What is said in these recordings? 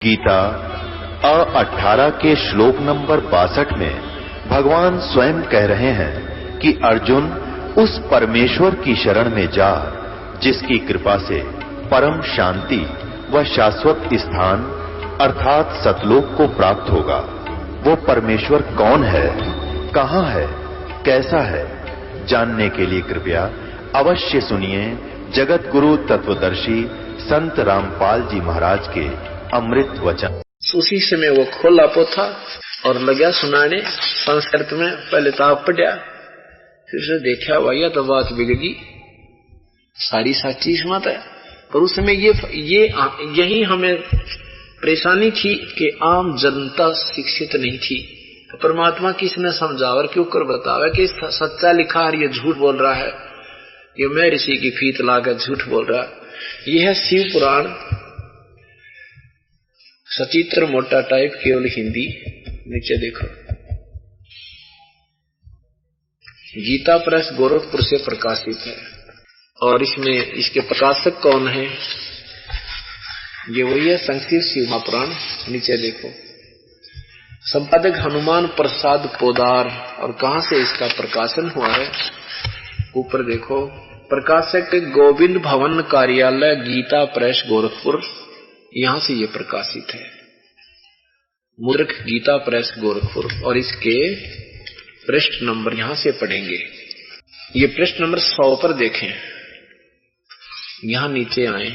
गीता 18 के श्लोक नंबर 62 में भगवान स्वयं कह रहे हैं कि अर्जुन उस परमेश्वर की शरण में जा जिसकी कृपा से परम शांति व शाश्वत स्थान अर्थात सतलोक को प्राप्त होगा। वो परमेश्वर कौन है, कहां है, कैसा है, जानने के लिए कृपया अवश्य सुनिए जगत गुरु तत्वदर्शी संत रामपाल जी महाराज के अमृत वचन। उसी समय वो खोला पोथा और लगा सुनाने संस्कृत में। पहले तो आप पढ़ा, फिर से देखा भैया तो बात बिगड़ी, सारी साची मत है। पर उस समय यही हमें परेशानी थी कि आम जनता शिक्षित नहीं थी। तो परमात्मा किसने समझावर क्यों कर बतावे कि सच्चा लिखा है, ये झूठ बोल रहा है, ये मैं ऋषि की फीत लाकर झूठ बोल रहा है। यह है शिव पुराण, सचित्र मोटा टाइप, केवल हिंदी। नीचे देखो, गीता प्रेस गोरखपुर से प्रकाशित है। और इसमें इसके प्रकाशक कौन है? ये वही है संक्षिप्त शिव महापुराण। नीचे देखो, संपादक हनुमान प्रसाद पोदार। और कहां से इसका प्रकाशन हुआ है? ऊपर देखो, प्रकाशक गोविंद भवन कार्यालय, गीता प्रेस गोरखपुर, यहां से ये प्रकाशित है। मुद्रक गीता प्रेस गोरखपुर। और इसके पृष्ठ नंबर यहां से पढ़ेंगे। ये पृष्ठ नंबर 100 पर देखें, यहां नीचे आए।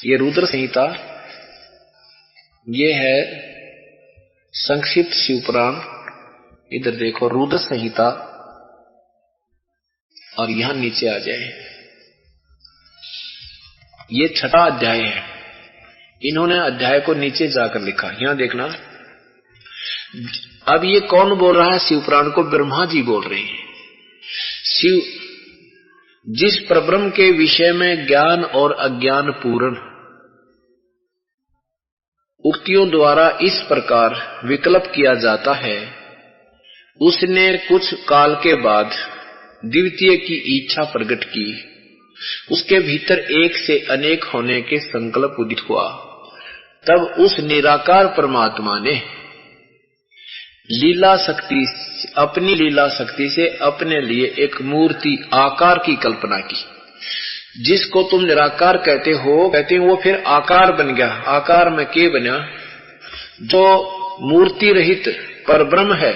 ये रुद्र संहिता, ये है संक्षिप्त शिवपुराण। इधर देखो रुद्र संहिता, और यहां नीचे आ जाए, ये 6वां अध्याय है। इन्होंने अध्याय को नीचे जाकर लिखा, यहां देखना। अब ये कौन बोल रहा है? शिवपुराण को ब्रह्मा जी बोल रहे हैं। शिव जिस परब्रह्म के विषय में ज्ञान और अज्ञान पूर्ण उक्तियों द्वारा इस प्रकार विकल्प किया जाता है, उसने कुछ काल के बाद द्वितीय की इच्छा प्रकट की। उसके भीतर एक से अनेक होने के संकल्प उदित हुआ। तब उस निराकार परमात्मा ने अपनी लीला शक्ति से अपने लिए एक मूर्ति आकार की कल्पना की। जिसको तुम निराकार कहते हो, वो फिर आकार बन गया। आकार में के बना? जो मूर्ति रहित परब्रह्म है,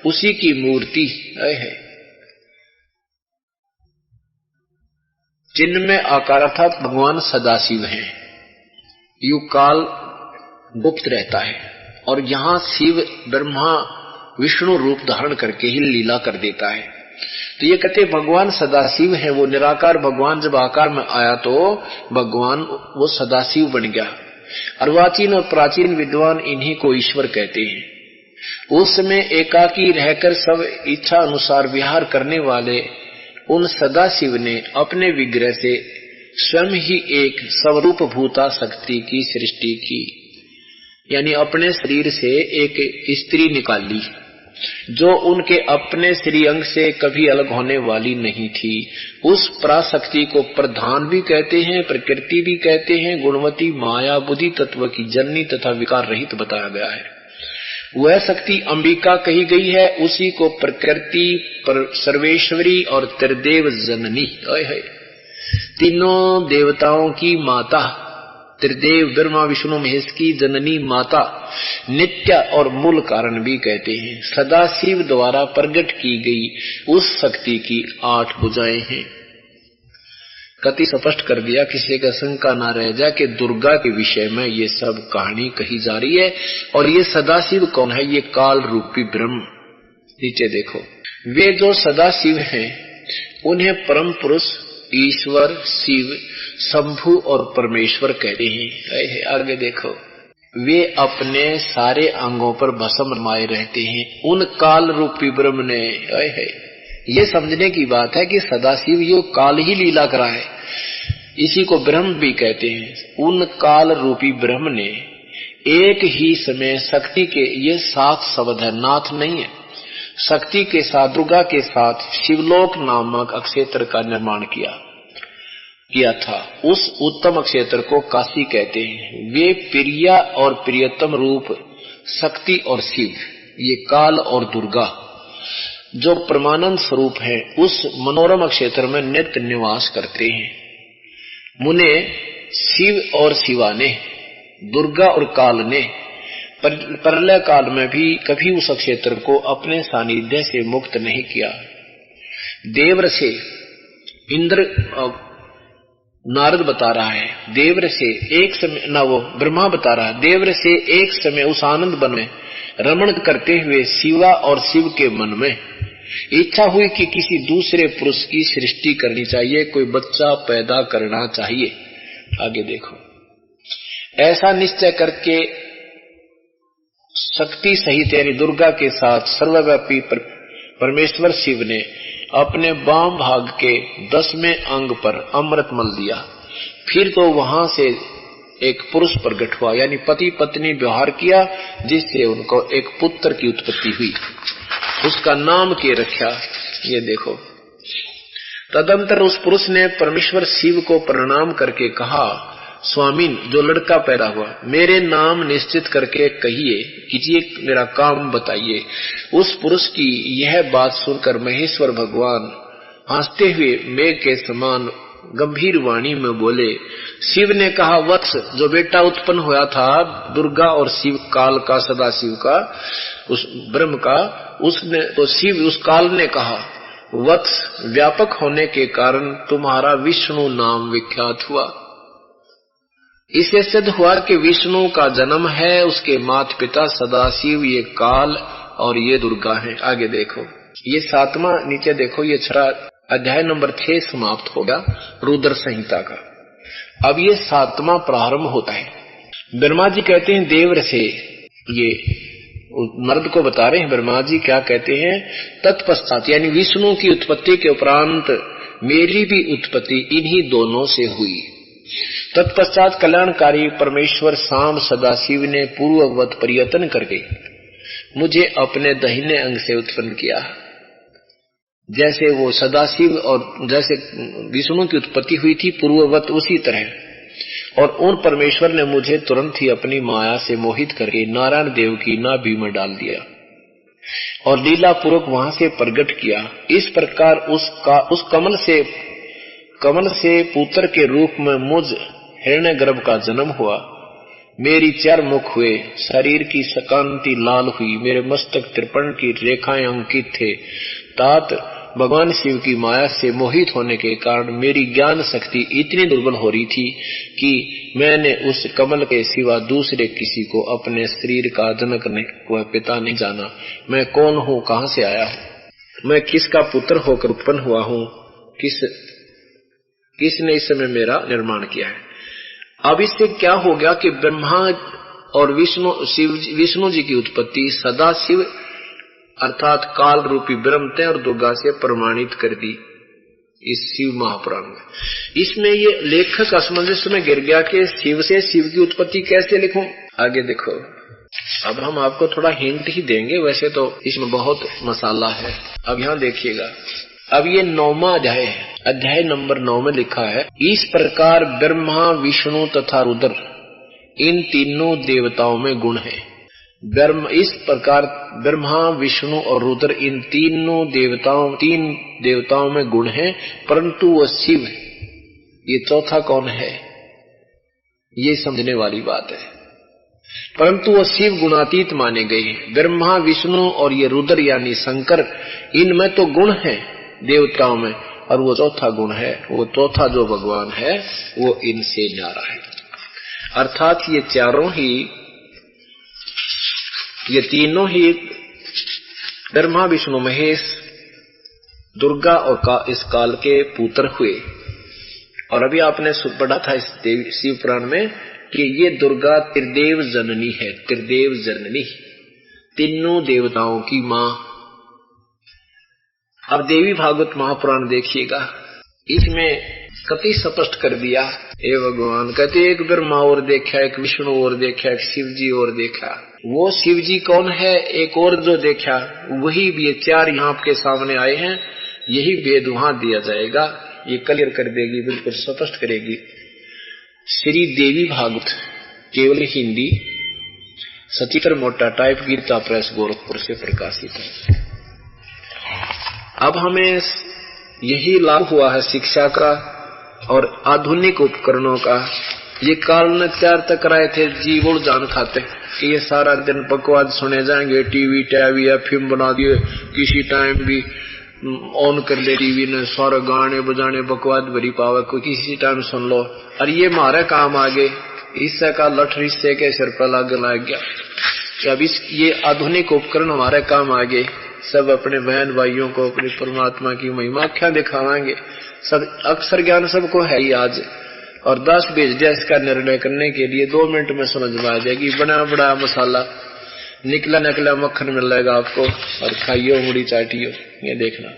उसी की मूर्ति है। जिनमें आकार अर्थात भगवान सदाशिव हैं। युग काल गुप्त रहता है, और यहां शिव ब्रह्मा विष्णु रूप धारण करके ही लीला कर देता है। तो ये कहते भगवान सदाशिव है। वो निराकार भगवान जब आकार में आया तो भगवान वो सदाशिव बन गया। अर्वाचीन और प्राचीन विद्वान इन्हीं को ईश्वर कहते हैं। उस समय एकाकी रहकर सब इच्छा अनुसार विहार करने वाले उन सदाशिव ने अपने विग्रह से स्वयं ही एक स्वरूप भूता शक्ति की सृष्टि की, यानी अपने शरीर से एक स्त्री निकाली जो उनके अपने श्रीअंग से कभी अलग होने वाली नहीं थी। उस पराशक्ति को प्रधान भी कहते हैं, प्रकृति भी कहते हैं। गुणवती माया बुद्धि तत्व की जननी तथा विकार रहित बताया गया है। वह शक्ति अंबिका कही गई है। उसी को प्रकृति, सर्वेश्वरी और त्रिदेव जननी, तीनों देवताओं की माता, त्रिदेव ब्रह्मा विष्णु महेश की जननी माता, नित्य और मूल कारण भी कहते हैं। सदाशिव द्वारा प्रकट की गई उस शक्ति की 8 भुजाएं हैं। कति स्पष्ट कर दिया, किसी का शंका ना रह जाए कि दुर्गा के विषय में ये सब कहानी कही जा रही है। और ये सदाशिव कौन है? ये काल रूपी ब्रह्म। नीचे देखो, वे जो सदाशिव हैं उन्हें परम पुरुष, ईश्वर, शिव, शंभु और परमेश्वर कहते हैं। आगे देखो, वे अपने सारे अंगों पर भस्म रमाए रहते हैं। उन काल रूपी ब्रह्म ने, ये समझने की बात है कि सदाशिव यो काल ही लीला करा है। इसी को ब्रह्म भी कहते हैं। उन काल रूपी ब्रह्म ने एक ही समय शक्ति के, ये 7 शब्द है, नाथ नहीं है, शक्ति के साथ, दुर्गा के साथ शिवलोक नामक अक्षेत्र का निर्माण किया। किया था, उस उत्तम क्षेत्र को काशी कहते हैं। वे प्रिया और प्रियतम रूप शक्ति और शिव, ये काल और दुर्गा जो परमानंद स्वरूप है, उस मनोरम क्षेत्र में नित्य निवास करते हैं। मुने शिव और शिवा ने, दुर्गा और काल ने प्रलय काल में भी कभी उस क्षेत्र को अपने सानिध्य से मुक्त नहीं किया। देवर से इंद्र, नारद बता रहा है, देवर से एक समय ना, वो ब्रह्मा बता रहा है, देवर से एक समय उस आनंद वन में रमण करते हुए शिवा और शिव के मन में इच्छा हुई कि किसी दूसरे पुरुष की सृष्टि करनी चाहिए, कोई बच्चा पैदा करना चाहिए। आगे देखो, ऐसा निश्चय करके शक्ति सहित यानी दुर्गा के साथ सर्वव्यापी परमेश्वर शिव ने अपने वाम भाग के 10वें अंग पर अमृत मल दिया। फिर तो वहां से एक पुरुष प्रकट हुआ, यानी पति पत्नी व्यवहार किया, जिससे उनको एक पुत्र की उत्पत्ति हुई। उसका नाम के रखा, ये देखो। तदंतर उस पुरुष ने परमेश्वर शिव को प्रणाम करके कहा, स्वामीन, जो लड़का पैदा हुआ मेरे नाम निश्चित करके कहिए, कीजिए, मेरा काम बताइए। उस पुरुष की यह बात सुनकर महेश्वर भगवान हंसते हुए मेघ के समान गंभीर वाणी में बोले। शिव ने कहा, वत्स, जो बेटा उत्पन्न हुआ था दुर्गा और शिव काल का, सदा शिव का, उस ब्रह्म का, उसने तो शिव उस काल ने कहा, वत्स, व्यापक होने के कारण तुम्हारा विष्णु नाम विख्यात हुआ। इससे सिद्ध हुआ कि विष्णु का जन्म है, उसके माता पिता सदाशिव, ये काल और ये दुर्गा है। आगे देखो, ये 7वां, नीचे देखो, ये 6 अध्याय नंबर 6 समाप्त होगा रुद्र संहिता का। अब ये 7वां प्रारंभ होता है। ब्रह्मा जी कहते हैं देवर से, ये मर्द को बता रहे हैं ब्रह्मा जी क्या कहते हैं, तत्पश्चात यानी विष्णु की उत्पत्ति के उपरांत मेरी भी उत्पत्ति इन्हीं दोनों से हुई। तत्पश्चात कल्याणकारी परमेश्वर शाम सदाशिव ने पूर्ववत प्रयत्न करके मुझे अपने दाहिने अंग से उत्पन्न किया। जैसे वो सदाशिव और जैसे विष्णु की उत्पत्ति हुई थी पूर्ववत, उसी तरह। और उन परमेश्वर ने मुझे तुरंत ही अपनी माया से मोहित करके नारायण देव की नाभि में डाल दिया और लीला पूर्वक वहां से प्रकट किया। इस प्रकार उस कमल से पुत्र के रूप में मुझ हिरण्यगर्भ का जन्म हुआ। मेरी 4 मुख हुए, शरीर की सकांति लाल हुई, मेरे मस्तक 53 की रेखाएं अंकित थे। तात भगवान शिव की माया से मोहित होने के कारण मेरी ज्ञान शक्ति इतनी दुर्बल हो रही थी कि मैंने उस कमल के सिवा दूसरे किसी को अपने शरीर का जनक व पिता नहीं जाना। मैं कौन हूँ, कहाँ से आया हूँ, मैं किसका पुत्र होकर उत्पन्न हुआ हूँ, किसने इस समय मेरा निर्माण किया है। अब इससे क्या हो गया कि ब्रह्मा और विष्णु जी की उत्पत्ति सदा शिव अर्थात काल रूपी ब्रह्म और दुर्गा से प्रमाणित कर दी इस शिव महापुराण में। इसमें ये लेखक असमंजस में गिर गया कि शिव से शिव की उत्पत्ति कैसे लिखूं। आगे देखो, अब हम आपको थोड़ा हिंट ही देंगे, वैसे तो इसमें बहुत मसाला है। अब यहाँ देखिएगा, अब ये 9वां अध्याय है। अध्याय नंबर 9 में लिखा है, इस प्रकार ब्रह्मा विष्णु तथा रुद्र इन तीनों देवताओं में गुण है। इस प्रकार ब्रह्मा विष्णु और रुद्र इन तीन देवताओं में गुण है, परंतु वह शिव, ये चौथा कौन है, ये समझने वाली बात है। परंतु वह शिव गुणातीत माने गए। ब्रह्मा विष्णु और ये रुद्र यानी शंकर, इनमें तो गुण है देवताओं में, और वो चौथा गुण है, वो चौथा जो भगवान है वो इनसे न्यारा है। अर्थात ये तीनों ही ब्रह्मा विष्णु महेश दुर्गा और इस काल के पुत्र हुए। और अभी आपने पढ़ा था इस शिव पुराण में कि ये दुर्गा त्रिदेव जननी है, त्रिदेव जननी, तीनों देवताओं की मां। अब देवी भागवत महापुराण देखिएगा, इसमें कति स्पष्ट कर दिया। हे भगवान कहते, एक ब्रह्मा और देखा, एक विष्णु और देखा, एक शिव जी और देखा। वो शिव जी कौन है, एक और जो देखा, वही ये 4 यहाँ आपके सामने आए हैं। यही वेद वहां दिया जाएगा ये क्लियर कर देगी, बिल्कुल स्पष्ट करेगी। श्री देवी भागवत केवल हिंदी, सचित्र मोटा टाइप, गीता प्रेस गोरखपुर से प्रकाशित है। अब हमें यही लाभ हुआ है शिक्षा का और आधुनिक उपकरणों का। ये काल ने त्यार तक कराए थे, जीवों जान खाते कि ये सारा दिन बकवाद सुने जाएंगे, टीवी टैवी या फिल्म बना दिए, किसी टाइम भी ऑन कर ले टीवी ने, सारे गाने बजाने बकवाद भरी पावे, कोई किसी टाइम सुन लो। और ये हमारे काम आगे इससे का लठ रिश्ते के सिर पर लग गया। अब ये आधुनिक उपकरण हमारे काम आगे, सब अपने बहन भाइयों को अपने परमात्मा की महिमा क्या दिखावाएंगे। सब अक्षर ज्ञान सबको है ही आज, और 10 भेज दिया इसका निर्णय करने के लिए, 2 मिनट में समझ में आ जाएगी। बना बड़ा मसाला, निकला निकला मक्खन मिलेगा आपको, और खाइयो उंगली चाटियो। ये देखना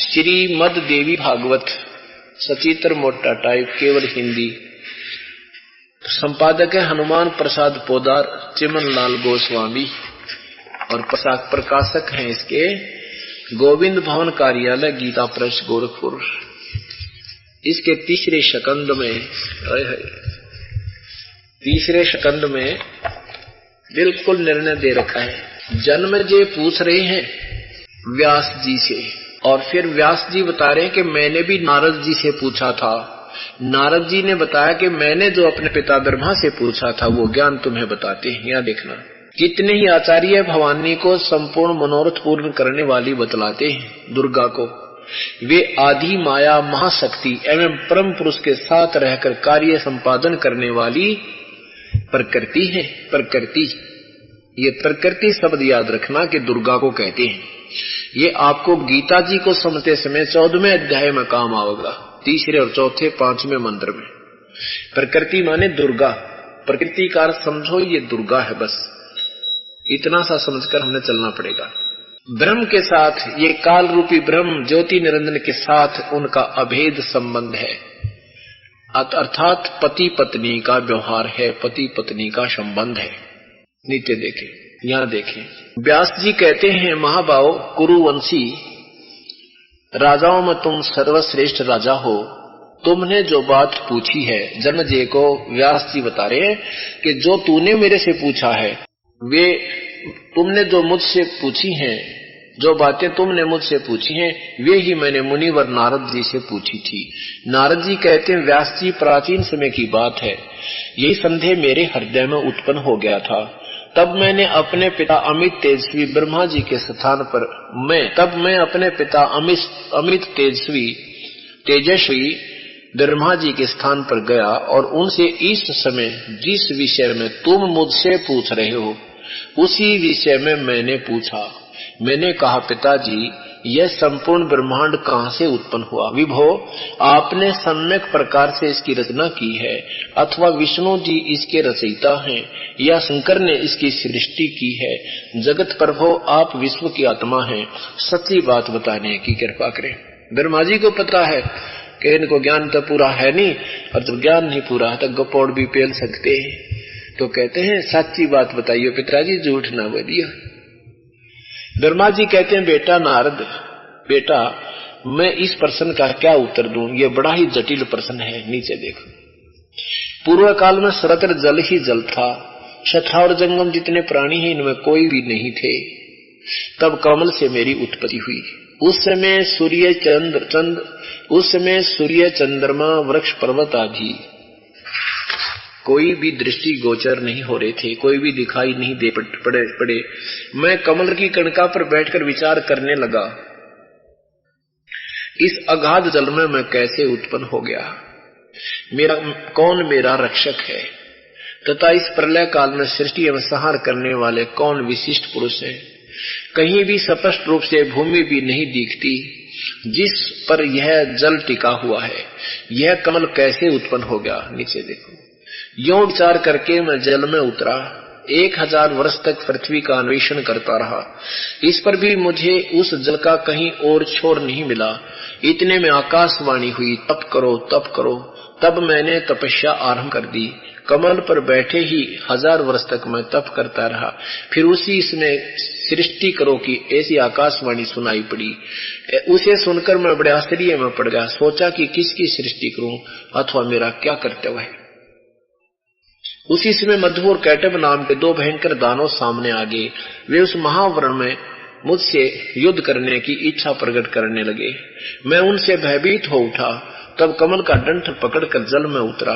श्रीमद देवी भागवत, सचित्र मोटा टाइप, केवल हिंदी। संपादक है हनुमान प्रसाद पोदार, चिमन लाल गोस्वामी, और प्रकाशक हैं इसके गोविंद भवन कार्यालय, गीता प्रेस गोरखपुर। इसके तीसरे शकंद में बिल्कुल निर्णय दे रखा है। जन्म जी पूछ रहे हैं व्यास जी से, और फिर व्यास जी बता रहे हैं कि मैंने भी नारद जी से पूछा था। नारद जी ने बताया कि मैंने जो अपने पिता ब्रह्मा से पूछा था वो ज्ञान तुम्हें बताते हैं। यहाँ देखना, कितने ही आचार्य भवानी को संपूर्ण मनोरथ पूर्ण करने वाली बतलाते हैं दुर्गा को। वे आदि माया महाशक्ति एवं परम पुरुष के साथ रहकर कार्य संपादन करने वाली प्रकृति है। प्रकृति, ये प्रकृति शब्द याद रखना कि दुर्गा को कहते हैं। ये आपको गीता जी को समझते समय 14वें अध्याय में काम आएगा, 3रे और 4थे 5वें मंत्र में। प्रकृति माने दुर्गा, प्रकृति का अर्थ समझो ये दुर्गा है, बस इतना सा समझकर हमने चलना पड़ेगा। ब्रह्म के साथ, ये काल रूपी ब्रह्म ज्योति निरंजन के साथ उनका अभेद संबंध है, अर्थात पति पत्नी का व्यवहार है, पति पत्नी का संबंध है। नीचे देखें, यहाँ देखें, व्यास जी कहते हैं महाभाव कुरुवंशी राजाओं में तुम सर्वश्रेष्ठ राजा हो। तुमने जो बात पूछी है, जन्मजय को व्यास जी बता रहे हैं कि जो तूने मेरे से पूछा है, वे तुमने जो मुझसे पूछी हैं, जो बातें तुमने मुझसे पूछी हैं, वे ही मैंने मुनिवर नारद जी से पूछी थी। नारद जी कहते हैं व्यास जी प्राचीन समय की बात है, यही संदेह मेरे हृदय में उत्पन्न हो गया था। तब मैंने अपने पिता अमित तेजस्वी ब्रह्मा जी के स्थान पर मैं अपने पिता अमित तेजस्वी ब्रह्मा जी के स्थान पर गया और उनसे इस समय जिस विषय में तुम मुझसे पूछ रहे हो उसी विषय में मैंने पूछा। मैंने कहा पिताजी, यह संपूर्ण ब्रह्मांड कहाँ से उत्पन्न हुआ? विभो, आपने सम्यक प्रकार से इसकी रचना की है, अथवा विष्णु जी इसके रचयिता हैं, या शंकर ने इसकी सृष्टि की है। जगत प्रभो, आप विश्व की आत्मा हैं, सच्ची बात बताने की कृपा करें। ब्रह्मा जी को पता है कि इनको ज्ञान तो पूरा है नहीं, और जब ज्ञान नहीं पूरा तो गपोड़ भी पेल सकते हैं, तो कहते हैं सच्ची बात बताइए पिताजी, झूठ ना बोलिए। ब्रह्मा जी कहते हैं बेटा नारद, बेटा मैं इस प्रश्न का क्या उत्तर दूं? ये बड़ा ही जटिल प्रश्न है। नीचे देखो, पूर्व काल में सर्वत्र जल ही जल था, शथा और जंगम जितने प्राणी हैं इनमें कोई भी नहीं थे। तब कमल से मेरी उत्पत्ति हुई। उस समय सूर्य चंद्रमा वृक्ष पर्वत आदि कोई भी दृष्टि गोचर नहीं हो रहे थे, कोई भी दिखाई नहीं दे पड़े। मैं कमल की कणका पर बैठकर विचार करने लगा, इस अगाध जल में मैं कैसे उत्पन्न हो गया, कौन मेरा रक्षक है, तथा इस प्रलय काल में सृष्टि एवं संहार करने वाले कौन विशिष्ट पुरुष है। कहीं भी स्पष्ट रूप से भूमि भी नहीं दिखती जिस पर यह जल टिका हुआ है, यह कमल कैसे उत्पन्न हो गया? नीचे देखो, यों विचार करके मैं जल में उतरा, 1000 वर्ष तक पृथ्वी का अन्वेषण करता रहा, इस पर भी मुझे उस जल का कहीं और छोर नहीं मिला। इतने में आकाशवाणी हुई, तप करो तप करो। तब मैंने तपस्या आरंभ कर दी। कमल पर बैठे ही 1000 वर्ष तक मैं तप करता रहा। फिर उसी इसमें सृष्टि करो की ऐसी आकाशवाणी सुनाई पड़ी। उसे सुनकर मैं बड़े आश्चर्य में पड़ गया। सोचा कि किसकी सृष्टि करूं अथवा मेरा क्या कर्तव्य है। उसी समय मधु और कैटभ नाम के 2 भयंकर दानव सामने आ गए। वे उस महावरण में मुझसे युद्ध करने की इच्छा प्रकट करने लगे। मैं उनसे भयभीत हो उठा। तब कमल का डंठ पकड़कर जल में उतरा।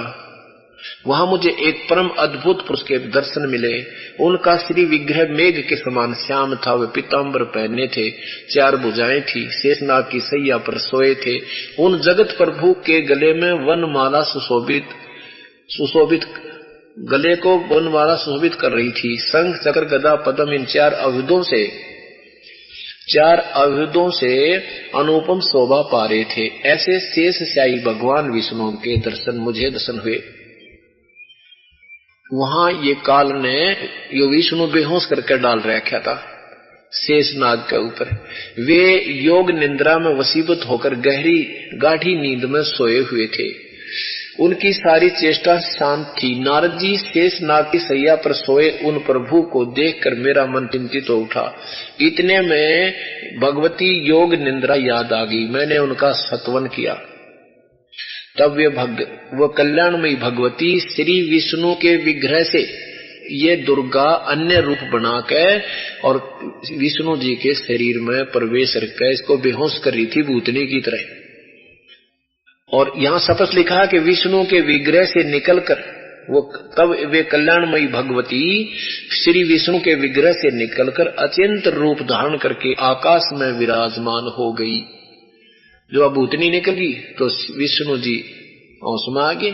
वहां मुझे एक परम अद्भुत पुरुष के दर्शन मिले। उनका श्री विग्रह मेघ के समान श्याम था। वे पीतांबर पहने थे, 4 भुजाएं थी, शेषनाग की सैया पर सोए थे। उन जगत प्रभु के गले में वनमाला सुशोभित गले को वनमाला सुशोभित कर रही थी। शंख चक्र गदा पद्म इन 4 अवयुधों से अनुपम शोभा पा रहे थे। ऐसे शेष शाही भगवान विष्णु के मुझे दर्शन हुए। वहां ये काल ने यो विष्णु बेहोश करके डाल रखा था शेषनाग के ऊपर। वे योग निंद्रा में वसीभूत होकर गाढ़ी नींद में सोए हुए थे। उनकी सारी चेष्टा शांत थी। नारद जी शेषनाग की सैया पर सोए उन प्रभु को देखकर मेरा मन चिंतित हो उठा। इतने में भगवती योग निंद्रा याद आ गई। मैंने उनका स्तवन किया। तब वो कल्याणमयी भगवती श्री विष्णु के विग्रह से ये दुर्गा अन्य रूप बनाकर और विष्णु जी के शरीर में प्रवेश करके इसको बेहोश कर रही थी भूतनी की तरह। और यहाँ स्पष्ट लिखा है कि विष्णु के विग्रह से निकलकर तब वे कल्याणमयी भगवती श्री विष्णु के विग्रह से निकलकर अचिंत रूप धारण करके आकाश में विराजमान हो गई। जो अब भूतनी निकली तो विष्णु जी होश में आ गए।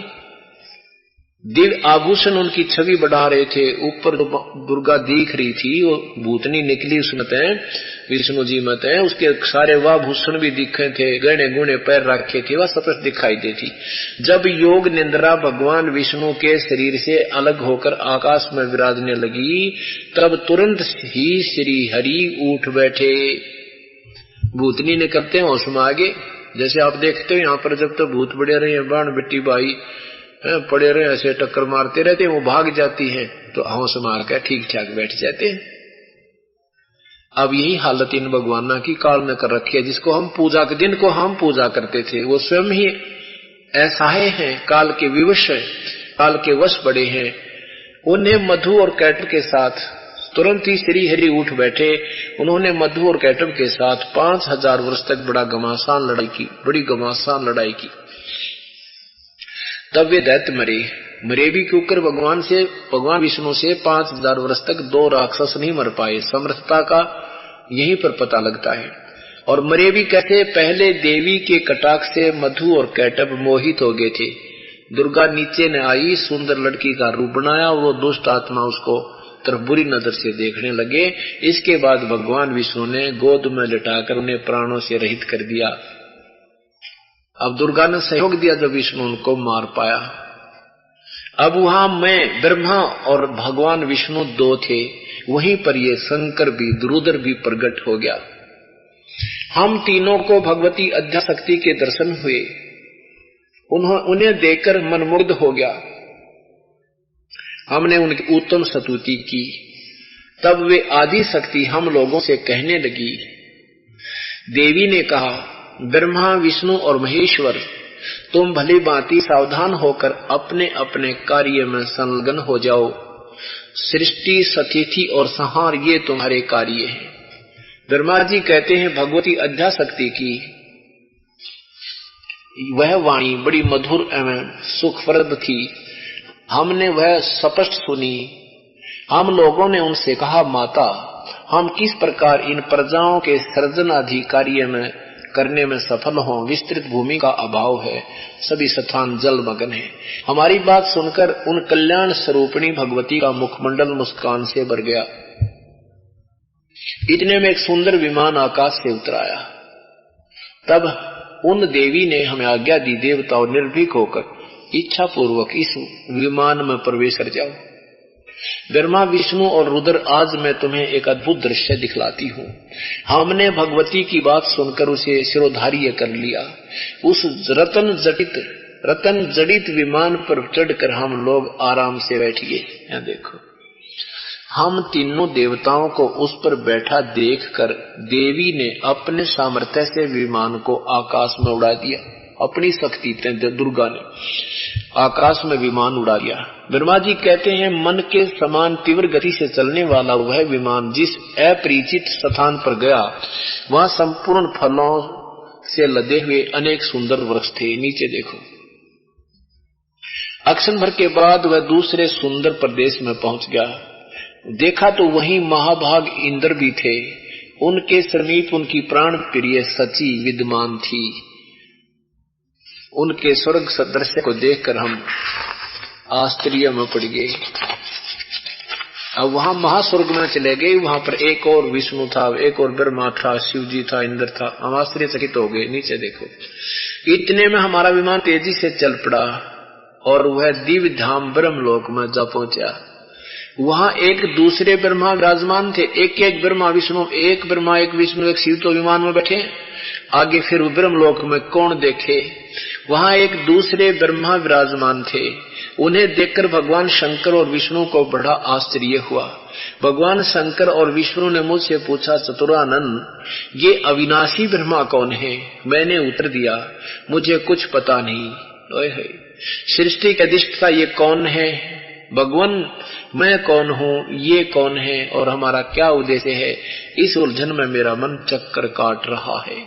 दिव्य आभूषण उनकी छवि बढ़ा रहे थे। ऊपर दुर्गा दिख रही थी, वो भूतनी निकली उसमें विष्णु जी मत है। उसके सारे वाभूषण भी दिखे थे, गहने गुणे पैर रखे थे, वह स्पष्ट दिखाई देती। जब योग निंद्रा भगवान विष्णु के शरीर से अलग होकर आकाश में विराजने लगी, तब तुरंत ही श्री हरि उठ बैठे। भूतनी निकलते होश में आगे। जैसे आप देखते हो यहाँ पर जब तक भूत बड़े रहे बाण बेटी बाई पड़े रहे ऐसे टक्कर मारते रहते, वो भाग जाती है तो होश मार कर ठीक ठाक बैठ जाते हैं। अब यही हालत इन भगवाना की काल ने कर रखी है। जिसको हम पूजा के दिन को हम पूजा करते थे, वो स्वयं ही असहाय हैं, काल के विवश हैं, काल के वश पड़े हैं। उन्हें मधु और कैटभ के साथ तुरंत ही श्री हरि उठ बैठे। उन्होंने मधु और कैटभ के साथ 5000 वर्ष तक बड़ी घमासान लड़ाई की। तब वे दैत्य मरे भी क्योंकि भगवान विष्णु से 5000 वर्ष तक 2 राक्षस नहीं मर पाए। समर्थता का यहीं पर पता लगता है। और मरे भी कैसे? पहले देवी के कटाक्ष से मधु और कैटभ मोहित हो गए थे। दुर्गा नीचे न आई, सुंदर लड़की का रूप बनाया, वो दुष्ट आत्मा उसको तरफ बुरी नजर से देखने लगे। इसके बाद भगवान विष्णु ने गोद में लिटाकर उन्हें प्राणों से रहित कर दिया। अब दुर्गा ने सहयोग दिया जब विष्णु उनको मार पाया। अब वहां मैं ब्रह्मा और भगवान विष्णु 2 थे। वहीं पर ये शंकर भी रुद्र भी प्रकट हो गया। हम तीनों को भगवती अध्याशक्ति के दर्शन हुए। उन्हें देखकर मनमुग्ध हो गया। हमने उनकी उत्तम स्तुति की। तब वे आदि शक्ति हम लोगों से कहने लगी। देवी ने कहा, ब्रह्मा विष्णु और महेश्वर, तुम भली भांति सावधान होकर अपने अपने कार्य में संलग्न हो जाओ। सृष्टि, स्थिति और संहार ये तुम्हारे कार्य हैं। ब्रह्मा जी कहते हैं, भगवती अध्याशक्ति की वह वाणी बड़ी मधुर एवं सुखप्रद थी। हमने वह स्पष्ट सुनी। हम लोगों ने उनसे कहा, माता, हम किस प्रकार इन प्रजाओं के सृजन आदि कार्य में करने में सफल हों। विस्तृत भूमि का अभाव है, सभी स्थान जलमग्न है। हमारी बात सुनकर उन कल्याण स्वरूपिणी भगवती का मुखमंडल मुस्कान से भर गया। इतने में एक सुंदर विमान आकाश से उतर आया। तब उन देवी ने हमें आज्ञा दी, देवताओं निर्भीक होकर इच्छा पूर्वक इस विमान में प्रवेश कर जाओ। ब्रह्मा विष्णु और रुद्र, आज मैं तुम्हें एक अद्भुत दृश्य दिखलाती हूँ। हमने भगवती की बात सुनकर उसे शिरोधार्य कर लिया। उस रतन जटित रतन जड़ित विमान पर चढ़कर हम लोग आराम से बैठ गए। यहाँ देखो, हम तीनों देवताओं को उस पर बैठा देखकर देवी ने अपने सामर्थ्य से विमान को आकाश में उड़ा दिया। अपनी शक्ति से दुर्गा ने आकाश में विमान उड़ा दिया। ब्रह्मा जी कहते हैं, मन के समान तीव्र गति से चलने वाला वह विमान जिस अपरिचित स्थान पर गया, वहां संपूर्ण फलों से लदे हुए अनेक सुंदर वृक्ष थे। नीचे देखो, अक्षण भर के बाद वह दूसरे सुंदर प्रदेश में पहुंच गया। देखा तो वहीं महाभाग इंद्र भी थे। उनके समीप उनकी प्राण प्रिय सची विद्यमान थी। उनके स्वर्ग सदृश को देखकर हम आश्चर्य में पड़ गए। अब वहां महास्वर्ग में चले गए। वहां पर एक और विष्णु था, एक और ब्रह्मा था, शिव जी था, इंद्र था। हम आश्चर्यचकित हो गए। नीचे देखो, इतने में हमारा विमान तेजी से चल पड़ा और वह दिव्य धाम ब्रह्मलोक में जा पहुंचा। वहां एक दूसरे ब्रह्मा विराजमान थे। एक एक ब्रह्मा विष्णु, एक ब्रह्मा एक विष्णु एक शिव तो विमान में बैठे। आगे फिर ब्रह्मलोक में कौन देखे, वहां एक दूसरे ब्रह्मा विराजमान थे। उन्हें देखकर भगवान शंकर और विष्णु को बड़ा आश्चर्य हुआ। भगवान शंकर और विष्णु ने मुझसे पूछा, चतुरानन, ये अविनाशी ब्रह्मा कौन है? मैंने उत्तर दिया, मुझे कुछ पता नहीं। सृष्टि के अधिष्ठा ये कौन है? भगवान, मैं कौन हूँ, ये कौन है और हमारा क्या उद्देश्य है? इस उलझन में मेरा मन चक्कर काट रहा है।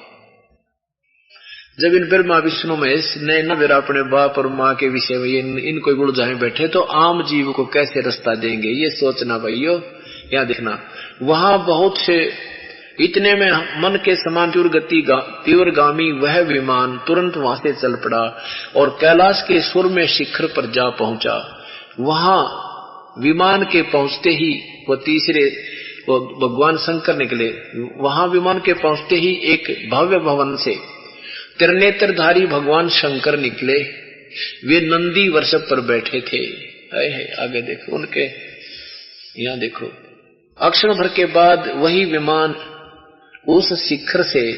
जब इन ब्रह्मा विष्णु महेश ने न मेरा अपने बाप और माँ के विषय में इनको उलझाए बैठे, तो आम जीव को कैसे रास्ता देंगे? ये सोचना भाइयों। यहाँ देखना, वहां बहुत से, इतने में मन के समान तीव्रगामी वह विमान तुरंत वहां से चल पड़ा और कैलाश के सुर में शिखर पर जा पहुंचा। वहां विमान के पहुंचते ही वो भगवान शंकर निकले। वहां विमान के पहुंचते ही एक भव्य भवन से त्रिनेत्रधारी भगवान शंकर निकले। वे नंदी वृषभ पर बैठे थे। आगे देखो उनके, यहाँ देखो, अक्षण भर के बाद वही विमान उस शिखर से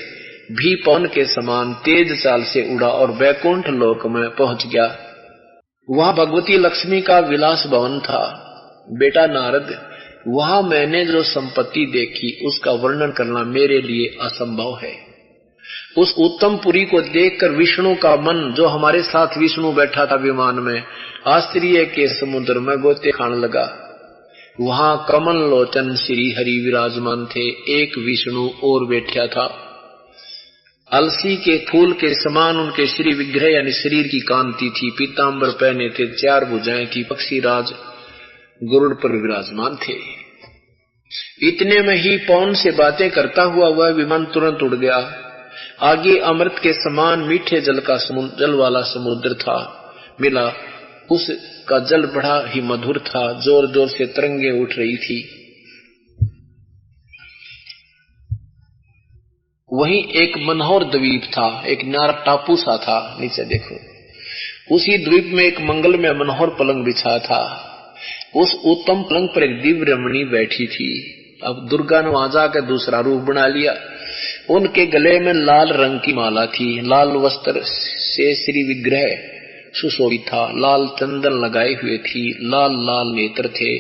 भी पवन के समान तेज चाल से उड़ा और वैकुंठ लोक में पहुंच गया। वहां भगवती लक्ष्मी का विलास भवन था। बेटा नारद, वहां मैंने जो संपत्ति देखी उसका वर्णन करना मेरे लिए असंभव है। उस उत्तम पुरी को देखकर विष्णु का मन, जो हमारे साथ विष्णु बैठा था विमान में, आश्चर्य के समुद्र में गोते खाने लगा। वहां कमल लोचन श्री हरि विराजमान थे। एक विष्णु और बैठा था। अलसी के फूल के समान उनके श्री विग्रह यानी शरीर की कांति थी। पीतांबर पहने थे, 4 भुजाएं थी। पक्षीराज गरुड़ पर विराजमान थे। इतने में ही पवन से बातें करता हुआ वह विमान तुरंत उड़ गया। आगे अमृत के समान मीठे जल वाला समुद्र था मिला। उसका जल बड़ा ही मधुर था। जोर जोर से तरंगे उठ रही थी। वहीं एक मनोहर द्वीप था, एक न्यारा टापू सा था। नीचे देखो, उसी द्वीप में एक मंगल में मनोहर पलंग बिछा था। उस उत्तम पलंग पर एक दिव्य रमणी बैठी थी। अब दुर्गा ने वहां जाकर दूसरा रूप बना लिया। उनके गले में लाल रंग की माला थी। लाल वस्त्र से श्री विग्रह सुशोभित था। लाल चंदन लगाए हुए थी। लाल लाल नेत्र थे।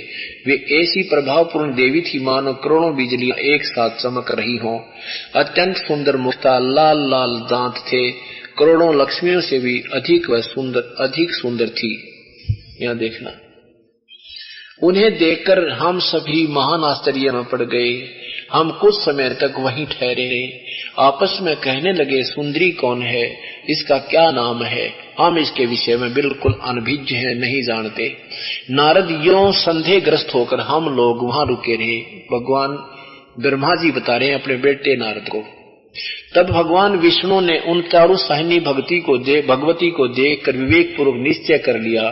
वे ऐसी प्रभावपूर्ण देवी थी मानो करोड़ों बिजलियां एक साथ चमक रही हों। अत्यंत सुंदर मुख था। लाल लाल दांत थे। करोड़ों लक्ष्मियों से भी अधिक सुंदर थी। यहाँ देखना, उन्हें देखकर हम सभी महान आश्चर्य में पड़ गए। हम कुछ समय तक वहीं ठहरे रहे। आपस में कहने लगे, सुंदरी कौन है? इसका क्या नाम है? हम इसके विषय में बिल्कुल अनभिज्ञ हैं, नहीं जानते। नारद यों संदेहग्रस्त होकर हम लोग वहां रुके रहे। भगवान ब्रह्मा जी बता रहे हैं अपने बेटे नारद को। तब भगवान विष्णु ने उन चारों साहिनी भगवती को देखकर विवेक पूर्वक निश्चय कर लिया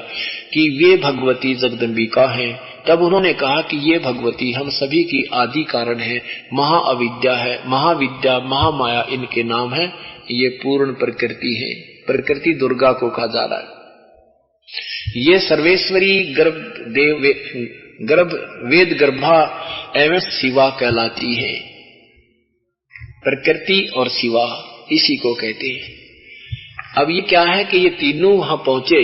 कि वे भगवती जगदम्बिका हैं। तब उन्होंने कहा कि ये भगवती हम सभी की आदि कारण है, महाअविद्या है। महाविद्या महामाया इनके नाम है। ये पूर्ण प्रकृति है। प्रकृति दुर्गा को कहा जा रहा है। ये सर्वेश्वरी गर्भ वेद गर्भा एवं शिवा कहलाती है। प्रकृति और शिवा इसी को कहते हैं। अब ये क्या है कि ये तीनों वहां पहुंचे,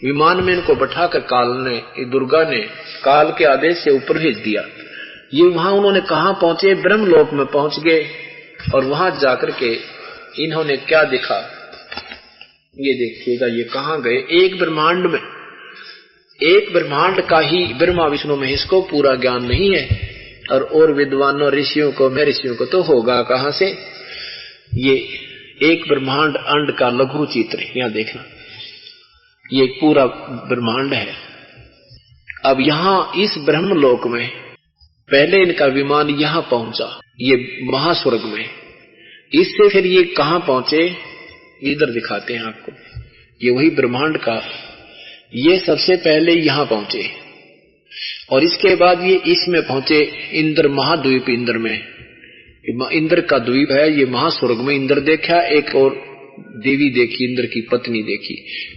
विमान में इनको बैठाकर काल ने, दुर्गा ने काल के आदेश से ऊपर भेज दिया। ये वहां उन्होंने कहां पहुंचे? ब्रह्मलोक में पहुंच गए। और वहां जाकर के इन्होंने क्या देखा, ये देखिएगा, ये कहां गए? एक ब्रह्मांड में, एक ब्रह्मांड का ही ब्रह्मा विष्णु महेश को पूरा ज्ञान नहीं है, और विद्वानों ऋषियों को, महर्षियों को तो होगा कहां से? ये एक ब्रह्मांड अंड का लघु चित्र यहां देखना, ये पूरा ब्रह्मांड है। अब यहां इस ब्रह्मलोक में पहले इनका विमान यहां पहुंचा, ये महास्वर्ग में। इससे फिर ये कहां पहुंचे? इधर दिखाते हैं आपको, ये वही ब्रह्मांड का, ये सबसे पहले यहां पहुंचे और इसके बाद ये इसमें पहुंचे इंद्र महाद्वीप। इंद्र में, इंद्र का द्वीप है ये महास्वर्ग में। इंद्र देखा, एक और देवी देखी, इंद्र की पत्नी देखी।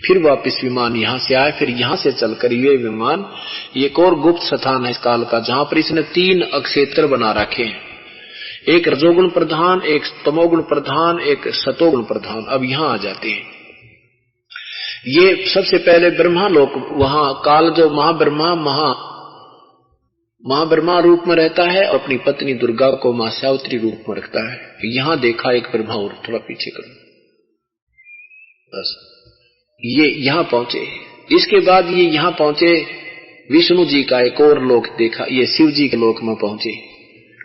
फिर वापस विमान यहां से आए, फिर यहां से चलकर ये विमान एक और गुप्त स्थान है इस काल का, जहां पर इसने 3 अक्षेत्र बना रखे हैं, एक रजोगुण प्रधान, एक तमोगुण प्रधान, एक सतोगुण प्रधान। अब यहां आ जाते हैं। ये सबसे पहले ब्रह्मा लोक, वहां काल जो महाब्रह्मा रूप में रहता है, अपनी पत्नी दुर्गा को मां सावित्री रूप में रखता है। यहां देखा एक ब्रह्मा, और थोड़ा पीछे करो, बस ये यहां पहुंचे। इसके बाद ये यहां पहुंचे, विष्णु जी का एक और लोक देखा, ये शिव जी के लोक में पहुंचे,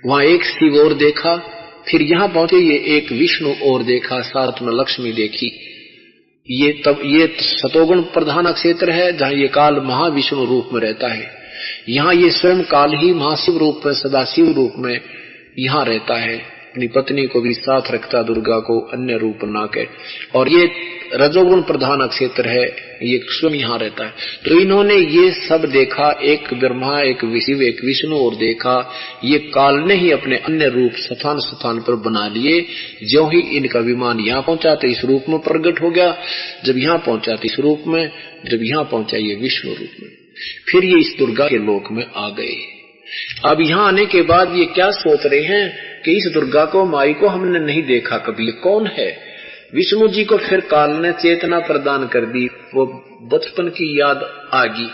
वहां एक शिव और देखा। फिर यहां पहुंचे, ये एक विष्णु और देखा, साथ में लक्ष्मी देखी। ये तब ये सतोगुण प्रधान क्षेत्र है, जहां ये काल महाविष्णु रूप में रहता है। यहाँ ये स्वयं काल ही महाशिव रूप में, सदाशिव रूप में यहाँ रहता है, अपनी पत्नी को भी साथ रखता, दुर्गा को अन्य रूप बना के। और ये रजोगुण प्रधान क्षेत्र है, ये स्वयं यहाँ रहता है। तो इन्होंने ये सब देखा, एक ब्रह्मा, एक शिव, एक विष्णु और देखा। ये काल ने ही अपने अन्य रूप स्थान स्थान पर बना लिए। जो ही इनका विमान यहाँ पहुंचा तो इस रूप में प्रकट हो गया, जब यहाँ पहुंचा तो इस रूप में, जब यहाँ पहुंचा ये विष्णु रूप में। फिर ये इस दुर्गा के लोक में आ गए। अब यहाँ आने के बाद ये क्या सोच रहे हैं कि इस दुर्गा को, माई को हमने नहीं देखा कभी, ये कौन है? विष्णु जी को फिर काल ने चेतना प्रदान कर दी, वो बचपन की याद आ गई।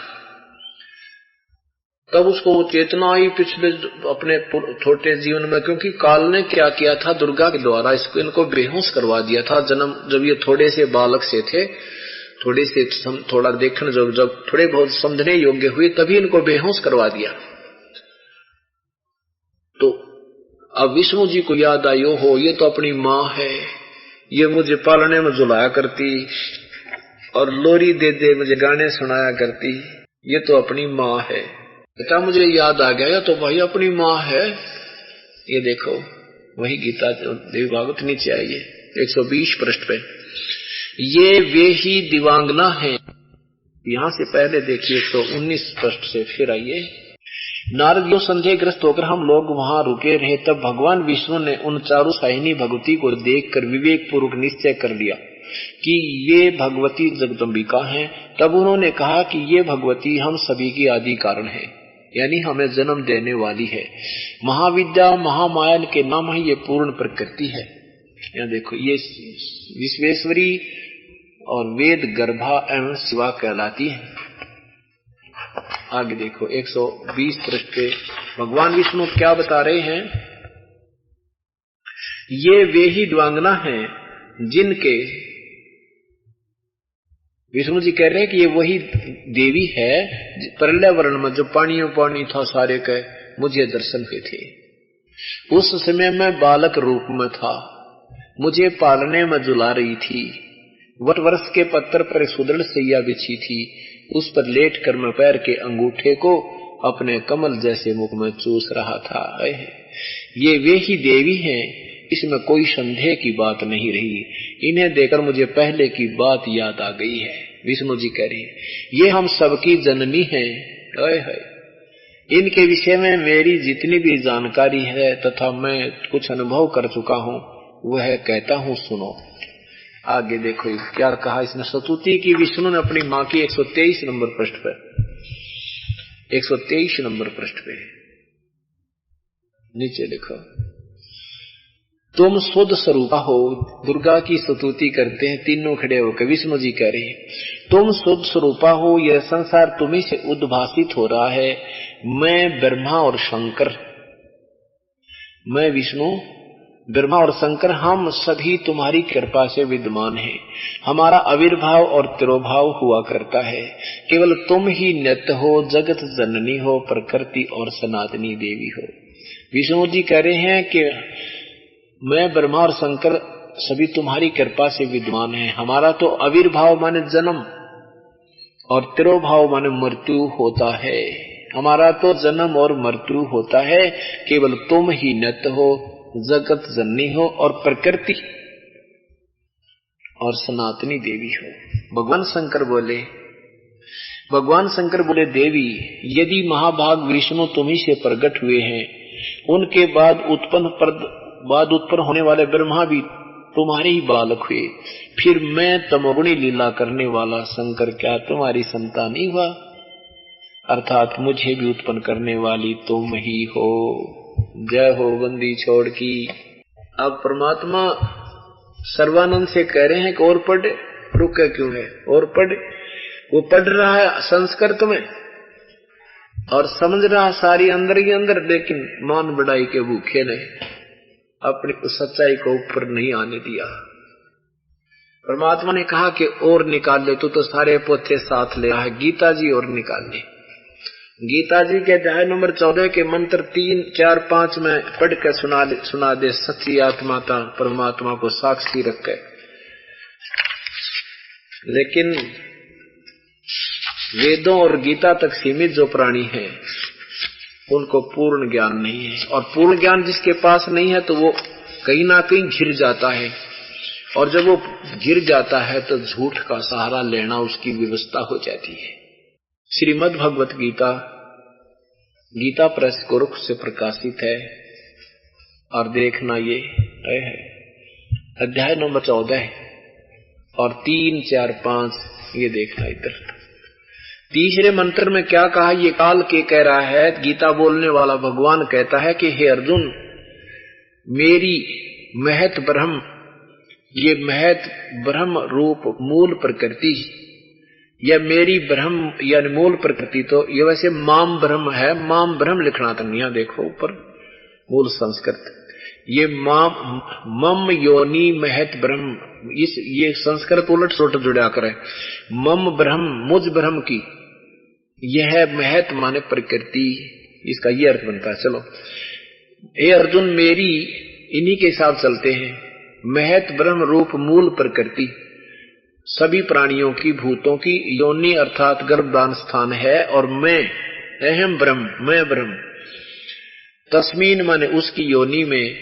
तब उसको वो चेतना आई पिछले अपने छोटे जीवन में, क्योंकि काल ने क्या किया था दुर्गा के द्वारा, इसको इनको बेहोश करवा दिया था। जन्म जब ये थोड़े से बालक से थे, थोड़े से थोड़ा देखने जब थोड़े बहुत समझने योग्य हुए, तभी इनको बेहोश करवा दिया। तो अब विष्णु जी को याद आई, हो ये तो अपनी माँ है, ये मुझे पालने में जुलाया करती और लोरी दे दे मुझे गाने सुनाया करती, ये तो अपनी माँ है। बेटा मुझे याद आ गया, तो भाई अपनी माँ है। ये देखो वही गीता देवी भागवत नीचे आई है 120 पृष्ठ पे, ये वे ही दिवांगना है। यहां से पहले देखिए 119 पृष्ठ से फिर आइए। नारद यो संदेहग्रस्त होकर हम लोग वहां रुके रहे, तब भगवान विष्णु ने उन चारों साहिनी भगवती को देखकर विवेक पूर्वक निश्चय कर लिया कि ये भगवती जगदम्बिका हैं। तब उन्होंने कहा कि ये भगवती हम सभी की आदि कारण है, यानी हमें जन्म देने वाली है। महाविद्या महामाया के नाम ही ये पूर्ण प्रकृति है। यहाँ देखो ये विश्वेश्वरी और वेद गर्भा एवं शिवा कहलाती है। आगे देखो 120 पृष्ठ पे भगवान विष्णु क्या बता रहे हैं, ये वे ही द्वांगना हैं जिनके, विष्णु जी कह रहे हैं कि ये वही देवी है प्रलय वर्ण में जो पानियों पानी था सारे के मुझे दर्शन हुए थे। उस समय मैं बालक रूप में था, मुझे पालने में जुला रही थी। वट वृक्ष के पत्थर पर सुदृढ़ सैया बिछी थी, उस पर लेट कर मैं पैर के अंगूठे को अपने कमल जैसे मुख में चूस रहा था। ये वे ही देवी हैं, इसमें कोई संदेह की बात नहीं रही। इन्हें देखकर मुझे पहले की बात याद आ गई है। विष्णु जी कह रहे हैं ये हम सबकी जननी हैं। इनके विषय में मेरी जितनी भी जानकारी है तथा मैं कुछ अनुभव कर चुका हूँ वह कहता हूँ, सुनो। आगे देखो क्या कहा इसने स्तुति की विष्णु ने अपनी माँ की 123 नंबर पृष्ठ पर, 123 नंबर पृष्ठ पे नीचे लिखो। तुम शुद्ध स्वरूपा हो। दुर्गा की स्तुति करते हैं, तीनों खड़े होकर विष्णु जी कह रहे हैं तुम शुद्ध स्वरूपा हो, यह संसार तुम्ही से उद्भासित हो रहा है। मैं ब्रह्मा और शंकर, मैं विष्णु, ब्रह्मा और शंकर, हम सभी तुम्हारी कृपा से विद्यमान हैं। हमारा आविर्भाव और तिरोभाव हुआ करता है। केवल तुम ही नित्य हो, जगत जननी हो, प्रकृति और सनातनी देवी हो। विष्णु जी कह रहे हैं कि मैं ब्रह्मा और शंकर सभी तुम्हारी कृपा से विद्यमान है। हमारा तो आविर्भाव माने जन्म और तिरोभाव माने मृत्यु होता है। हमारा तो जन्म और मृत्यु होता है, केवल तुम ही नित्य हो, जगत जननी हो और प्रकृति और सनातनी देवी हो। भगवान शंकर बोले देवी, यदि महाभाग विष्णु तुम्ही से प्रकट हुए हैं, उनके बाद उत्पन्न होने वाले ब्रह्मा भी तुम्हारे ही बालक हुए, फिर मैं तमोगुणी लीला करने वाला शंकर क्या तुम्हारी संतान नहीं हुआ? अर्थात मुझे भी उत्पन्न करने वाली तुम ही हो। जय हो बंदी छोड़ की। अब परमात्मा सर्वानंद से कह रहे हैं कि और पढ़, रुके क्यों है, और पढ़। वो पढ़ रहा है संस्कृत में और समझ रहा सारी अंदर ही अंदर, लेकिन मान बढ़ाई के भूखे नहीं, अपनी उस सच्चाई को ऊपर नहीं आने दिया। परमात्मा ने कहा कि और निकाल ले, तू तो सारे पोथे साथ ले रहा है, गीता जी और निकाल ले। गीता जी के अध्याय नंबर 14 के मंत्र 3, 4, 5 में पढ़ कर सुना दे। सच्ची आत्मा था परमात्मा को साक्षी रख के, लेकिन वेदों और गीता तक सीमित जो प्राणी हैं उनको पूर्ण ज्ञान नहीं है, और पूर्ण ज्ञान जिसके पास नहीं है तो वो कहीं ना कहीं घिर जाता है, और जब वो गिर जाता है तो झूठ का सहारा लेना उसकी व्यवस्था हो जाती है। श्रीमद् भगवत गीता गीता प्रेस गोरख से प्रकाशित है, और देखना ये है अध्याय नंबर 14 और 3, 4, 5 ये देखना। इधर तीसरे मंत्र में क्या कहा, ये काल के कह रहा है, गीता बोलने वाला भगवान कहता है कि हे अर्जुन, मेरी महत ब्रह्म, ये महत ब्रह्म रूप मूल प्रकृति, या मेरी ब्रह्म यानी मूल प्रकृति, तो ये वैसे माम ब्रह्म है, माम ब्रह्म लिखना था यहाँ देखो ऊपर मूल संस्कृत, ये मम योनि महत ब्रह्म, इस ये संस्कृत उलट सुलट जुड़ा करे, मम ब्रह्म मुझ ब्रह्म की, यह महत माने प्रकृति, इसका ये अर्थ बनता है। चलो हे अर्जुन, मेरी इन्हीं के हिसाब चलते हैं, महत ब्रह्म रूप मूल प्रकृति सभी प्राणियों की भूतों की योनि अर्थात गर्भदान स्थान है, और मैं अहम ब्रह्म, मैं ब्रह्म, तस्मीन माने उसकी योनि में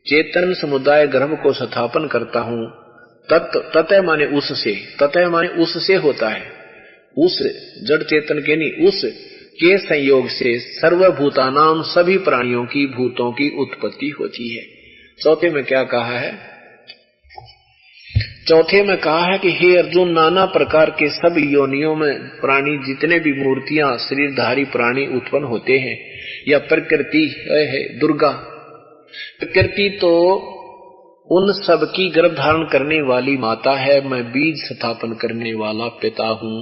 चेतन समुदाय गर्भ को स्थापन करता हूं। ततः माने उससे, ततः माने उससे होता है, उस जड़ चेतन के नहीं, उस के संयोग से सर्वभूतानाम सभी प्राणियों की भूतों की उत्पत्ति होती है। चौथे में क्या कहा है, चौथे में कहा है कि हे अर्जुन, नाना प्रकार के सब योनियों में प्राणी, जितने भी मूर्तियां शरीरधारी प्राणी उत्पन्न होते हैं, या प्रकृति है दुर्गा, प्रकृति तो उन सब की गर्भ धारण करने वाली माता है, मैं बीज स्थापन करने वाला पिता हूं।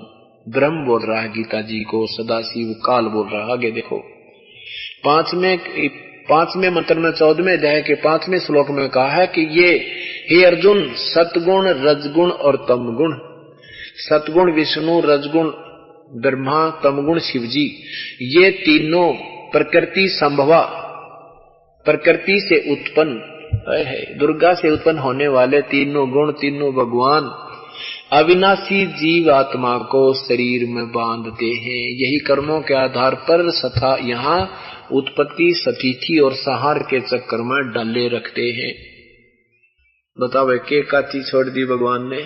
ब्रह्म बोल रहा है गीता जी को, सदाशिव काल बोल रहा है। आगे देखो पांचवें मंत्र में 14वें अध्याय के 5वें श्लोक में कहा है कि ये हे अर्जुन, सतगुण, रजगुण और तमगुण, सतगुण विष्णु, रजगुण ब्रह्मा, तमगुण शिवजी, ये तीनों प्रकृति संभवा, प्रकृति से उत्पन्न है, दुर्गा से उत्पन्न होने वाले तीनों गुण, तीनों भगवान अविनाशी जीव आत्मा को शरीर में बांधते हैं। यही कर्मों के आधार पर सथा यहाँ उत्पत्ति, सतिथि और संहार के चक्कर में डाले रखते हैं। बताओ के का चीज छोड़ दी भगवान ने,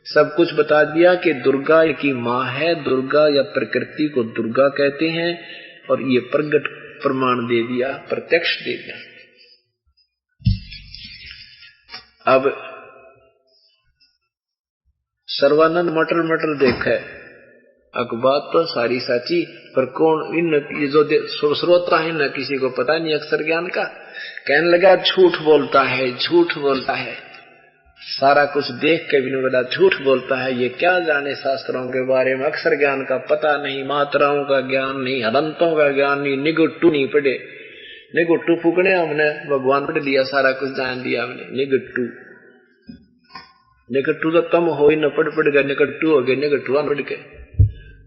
सब कुछ बता दिया कि दुर्गा की माँ है, दुर्गा या प्रकृति को दुर्गा कहते हैं, और ये प्रगट प्रमाण दे दिया, प्रत्यक्ष दे दिया। अब सर्वानंद मटर देखा, अखबार तो सारी साची, पर कौन इन ये जो श्रोता है न किसी को पता नहीं अक्षर ज्ञान का, कहने लगा झूठ बोलता है, झूठ बोलता है, सारा कुछ देख के भी नहीं बोला, झूठ बोलता है, ये क्या जाने शास्त्रों के बारे में, अक्षर ज्ञान का पता नहीं, मात्राओं का ज्ञान नहीं, हलंतों का ज्ञान नहीं, निगुट्टू नहीं पढ़े, निगुट्टू फूकने हमने भगवान पढ़ लिया, सारा कुछ जान लिया हमने, निगुट्टू निकट्टू तो कम हो ही न पढ़ गए, निकट्टू हो गए, निकट्टुआ पढ़ के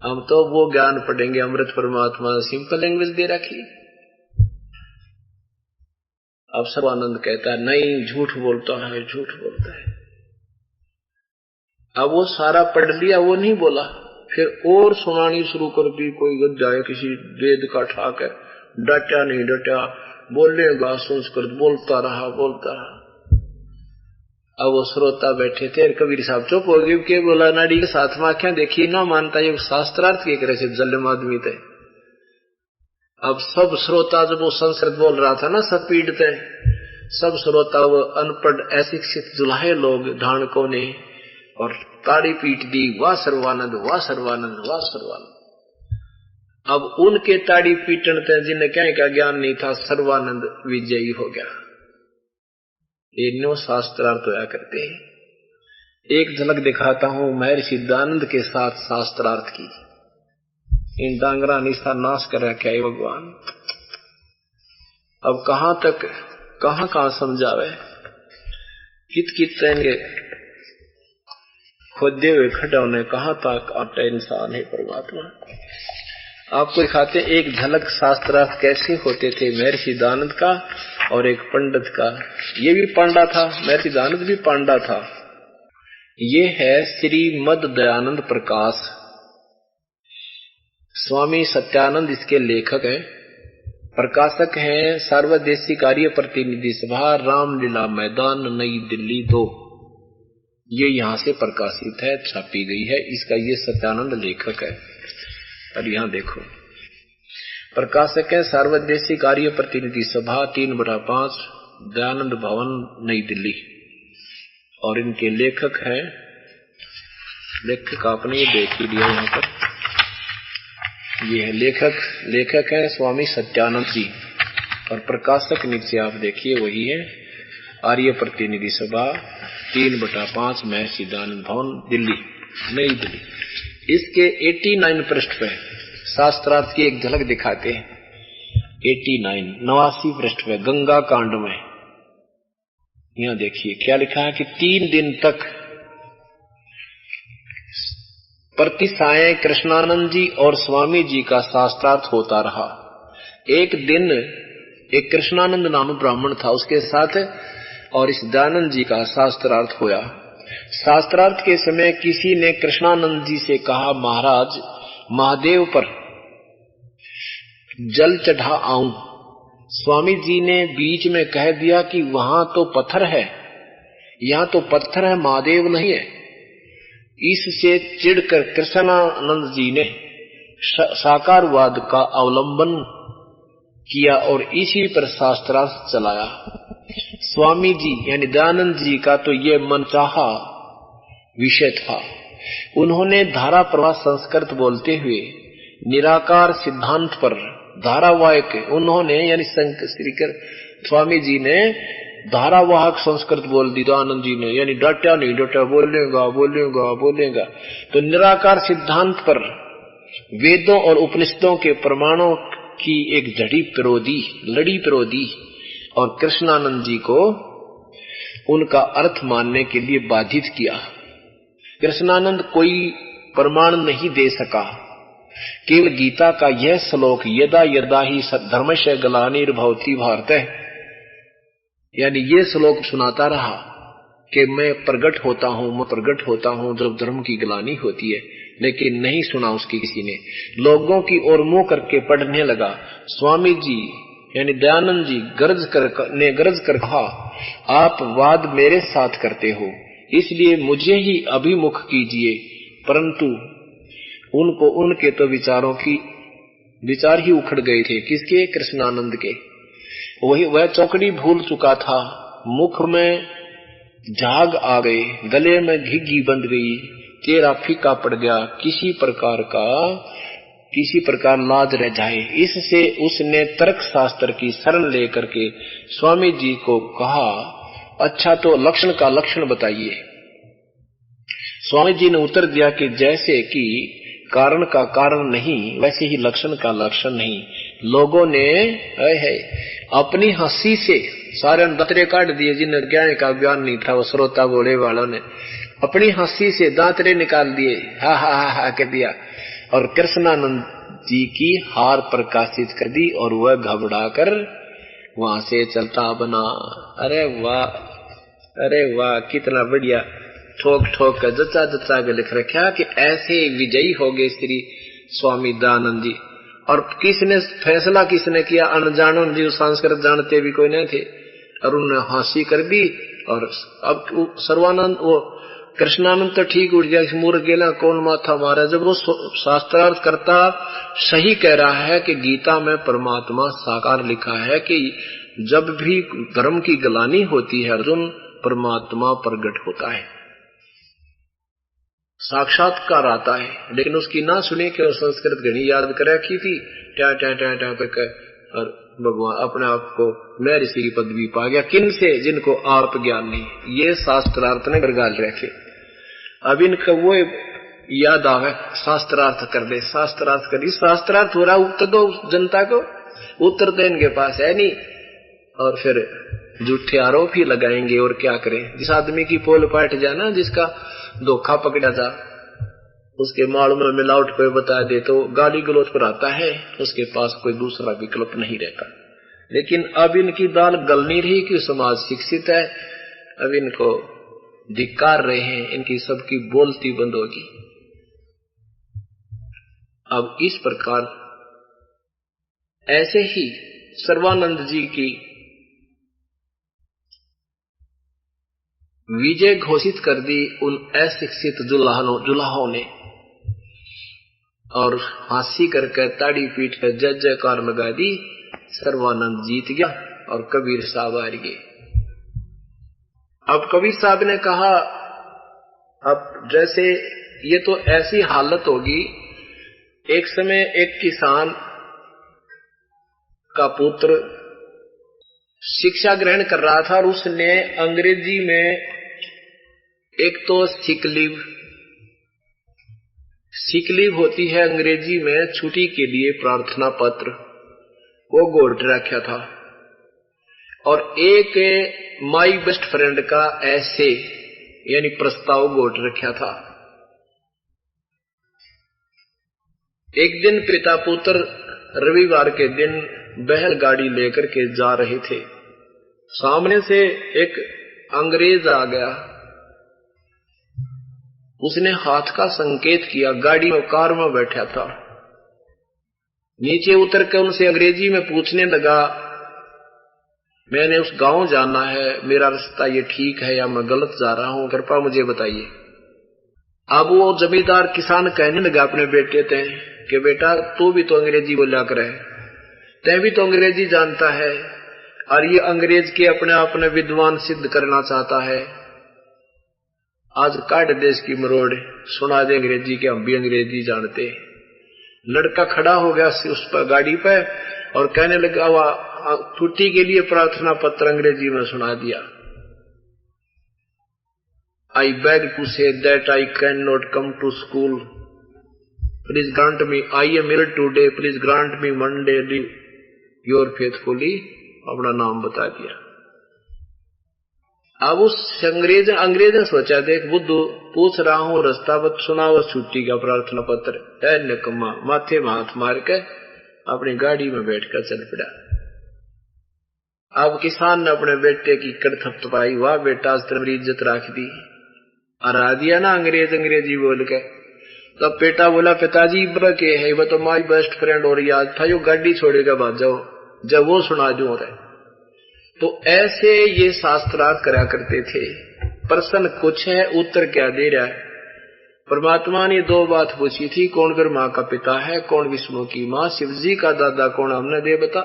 हम तो वो ज्ञान पढ़ेंगे, अमृत परमात्मा सिंपल लैंग्वेज दे रखी। अब सर्वानंद कहता है नहीं, झूठ बोलता है, झूठ बोलता है। अब वो सारा पढ़ लिया, वो नहीं बोला, फिर और सुनानी शुरू कर दी, कोई गद्दाए किसी वेद का ठाक है, डटा नहीं डटा, बोलेगा संस्कृत, बोलता रहा बोलता रहा। अब वो श्रोता बैठे थे, कबीर साहब चुप हो गए, के बोला नाड़ी के साथ में आख्या देखी ना मानता, ये शास्त्रार्थ के करे से जल्म आदमी थे। अब सब श्रोता जब वो संस्कृत बोल रहा था ना, सब पीड़ते, सब श्रोता वो अनपढ़ अशिक्षित जुलाहे लोग ढाणकों ने और ताड़ी पीट दी, वाह सर्वानंद, वाह सर्वानंद, वाह सर्वानंद। अब उनके ताड़ी पीटन थे जिन्हें क्या ज्ञान नहीं था, सर्वानंद विजयी हो गया। इन्हों शास्त्रार्थ होया करते हैं। एक झलक दिखाता हूं महर्षि दयानंद के साथ शास्त्रार्थ की। इन डांगरा निशा नाश कर रखा है भगवान। अब कहां तक कहां समझावे, कित रहेंगे खोदे हुए खड़े कहां तक आटा इंसान है परमात्मा। आपको दिखाते एक झलक शास्त्रार्थ कैसे होते थे महर्षि दयानंद का और एक पंडित का। ये भी पांडा था, महर्षि दयानंद भी पांडा था। ये है श्रीमद दयानंद प्रकाश, स्वामी सत्यानंद इसके लेखक हैं, प्रकाशक हैं सर्वदेशी कार्य प्रतिनिधि सभा, रामलीला मैदान, नई दिल्ली 2। ये यहां से प्रकाशित है, छापी गई है, इसका ये सत्यानंद लेखक है। और यहां देखो प्रकाशक है सर्वदेशी कार्य प्रतिनिधि सभा 3/5 दयानंद भवन नई दिल्ली। और इनके लेखक है, लेखक आपने ये देख ही लिया यहाँ पर, ये है लेखक है स्वामी सत्यानंद जी। और प्रकाशक नीचे आप देखिए वही है, आर्य प्रतिनिधि सभा 3/5 महर्षि दयानंद भवन दिल्ली नई दिल्ली। इसके 89 पृष्ठ पे शास्त्रार्थ की एक झलक दिखाते हैं। 89 पृष्ठ पे गंगा कांड में यहां देखिए क्या लिखा है कि 3 दिन तक प्रतिसाय कृष्णानंद जी और स्वामी जी का शास्त्रार्थ होता रहा। एक दिन एक कृष्णानंद नाम ब्राह्मण था उसके साथ, और इस दयानंद जी का शास्त्रार्थ होया। शास्त्रार्थ के समय किसी ने कृष्णानंद जी से कहा, महाराज महादेव पर जल चढ़ा आऊं। स्वामी जी ने बीच में कह दिया कि वहां तो पत्थर है, यहां तो पत्थर है, महादेव नहीं है। इससे चिढ़कर कृष्णानंद जी ने साकारवाद का अवलंबन किया और इसी पर शास्त्रार्थ चलाया। स्वामी जी यानी दयानंद जी का तो ये मनचाहा विषय था। उन्होंने धारा प्रवाह संस्कृत बोलते हुए निराकार सिद्धांत पर धारावाहिक, उन्होंने यानी स्वामी जी ने धारावाहक संस्कृत बोल दी, दयानंद जी ने यानी डटा नहीं डटा, बोलेगा। तो निराकार सिद्धांत पर वेदों और उपनिषदों के प्रमाणों की एक लड़ी प्रोदी और कृष्णानंद जी को उनका अर्थ मानने के लिए बाधित किया। कृष्णानंद कोई प्रमाण नहीं दे सका, केवल गीता का यह श्लोक यदा यदा ही धर्मस्य ग्लानिर्भवति भारत, यानी ये श्लोक सुनाता रहा कि मैं प्रकट होता हूं जब धर्म की ग्लानि होती है, लेकिन नहीं सुना उसकी किसी ने। लोगों की ओर मुंह करके पढ़ने लगा। स्वामी जी यानी दयानंद जी गरज कर कहा, आप वाद मेरे साथ करते हो, इसलिए मुझे ही अभिमुख कीजिए। परंतु उनको उनके तो विचार ही उखड़ गए थे। किसके? कृष्णानंद के। वह चौकड़ी भूल चुका था, मुख में झाग आ गए, गले में घिघी बंध गई, चेहरा फीका पड़ गया, किसी प्रकार का किसी प्रकार लाज रह जाए, इससे उसने तर्क शास्त्र की शरण लेकर के स्वामी जी को कहा, अच्छा तो लक्षण का लक्षण बताइए। स्वामी जी ने उत्तर दिया कि जैसे कि कारण का कारण नहीं, वैसे ही लक्षण का लक्षण नहीं। लोगों ने अपनी हंसी से सारे दांतरे काट दिए, जिन्हें ज्ञान का ज्ञान नहीं था, वो श्रोता बोले वालों ने अपनी हंसी से दांतरे निकाल दिए, हा हा हा हा कह दिया, और कृष्णानंद जी की हार प्रकाशित कर दी और वह घबरा कर वहां से चलता बना। अरे वाह कितना बढ़िया ठोक ठोक कर जचा जचा के लिख रखा कि ऐसे विजयी हो गए श्री स्वामी दयानंद जी। और किसने फैसला किसने किया? अनजानो जी, संस्कृत जानते भी कोई नहीं थे, और उन्होंने हंसी कर दी। और अब सर्वानंद वो कृष्णानंद तो ठीक उठ गया, मूर्ख गेला कौन माथा मारा, जब वो शास्त्रार्थ करता सही कह रहा है कि गीता में परमात्मा साकार लिखा है कि जब भी धर्म की गलानी होती है अर्जुन, परमात्मा प्रकट होता है, साक्षात्कार आता है। लेकिन उसकी ना सुने कि संस्कृत घनी याद कर रखी थी, ट्या ट्या ट्या ट्या करके, और भगवान अपने आप को मैं ऋषि की पदवी पा गया। किन से? जिनको आप ज्ञान नहीं। ये शास्त्रार्थ ने गरगाल रखे। अब इनका वो याद आवे, शास्त्रार्थ कर दे, शास्त्रार्थ कर दी, शास्त्रार्थ हो रहा, उत्तर दो जनता को, उत्तर तो इनके पास है नहीं, और फिर झूठे आरोप ही लगाएंगे। और क्या करें? जिस आदमी की पोल पाट जाना, जिसका धोखा पकड़ा जा, उसके मालूम में मिलावट कोई बता दे तो गाली गलौज पर आता है, उसके पास कोई दूसरा विकल्प नहीं रहता। लेकिन अब इनकी दाल गल नहीं रही कि समाज शिक्षित है, अब इनको धिक्कार रहे हैं, इनकी सबकी बोलती बंद होगी। अब इस प्रकार ऐसे ही सर्वानंद जी की विजय घोषित कर दी उन अशिक्षित जुलाहों ने, और फांसी करके ताड़ी पीट कर जय जयकार लगा दी। सर्वानंद जीत गया और कबीर साहब हार गए। अब कबीर साहब ने कहा, अब जैसे ये तो ऐसी हालत होगी, एक समय एक किसान का पुत्र शिक्षा ग्रहण कर रहा था, और उसने अंग्रेजी में एक तो सिक लीव होती है अंग्रेजी में छुट्टी के लिए प्रार्थना पत्र, वो घोट रखा था, और एक माई बेस्ट फ्रेंड का ऐसे यानी प्रस्ताव घोट रखा था। एक दिन पिता पुत्र रविवार के दिन बैलगाड़ी लेकर के जा रहे थे, सामने से एक अंग्रेज आ गया, उसने हाथ का संकेत किया, गाड़ी में कार में बैठा था, नीचे उतर कर उनसे अंग्रेजी में पूछने लगा, मैंने उस गांव जाना है, मेरा रास्ता ये ठीक है या मैं गलत जा रहा हूं, कृपया मुझे बताइए। अब वो जमींदार किसान कहने लगा अपने बेटे थे कि बेटा तू भी तो अंग्रेजी बोला करे, तै भी तो अंग्रेजी जानता है, और ये अंग्रेज के अपने आप ने विद्वान सिद्ध करना चाहता है, आज काट देश की मरोड़ सुना दे अंग्रेजी के, हम भी अंग्रेजी जानते। लड़का खड़ा हो गया उस पर गाड़ी पे और कहने लगा, वह छुट्टी के लिए प्रार्थना पत्र अंग्रेजी में सुना दिया। I beg to say that I cannot come to school. Please grant me, I am ill today. Please grant me Monday leave. Your faithfully, अपना नाम बता दिया। अब उस अंग्रेज ने सोचा, देख बुद्धू पूछ रहा हूँ रास्ता बत सुना, वो छुट्टी का प्रार्थना पत्र। निकम्मा माथे में हाथ मार के अपनी गाड़ी में बैठकर चल पड़ा। अब किसान ने अपने बेटे की कड़ थपथपाई, वाह बेटा आज तेरी इज्जत रख दी, हरा दिया ना अंग्रेजी बोल के। तब बेटा बोला, पिताजी के है वो तो माई बेस्ट फ्रेंड, और याद था यो गाड़ी छोड़ेगा भाग जाओ, जब वो सुना दूं रहे। तो ऐसे ये शास्त्रार्थ करा करते थे। प्रश्न कुछ है, उत्तर क्या दे रहा है? परमात्मा ने दो बात पूछी थी, कौन ब्रह्मा का पिता है, कौन विष्णु की मां, शिवजी का दादा कौन, हमने दे बता।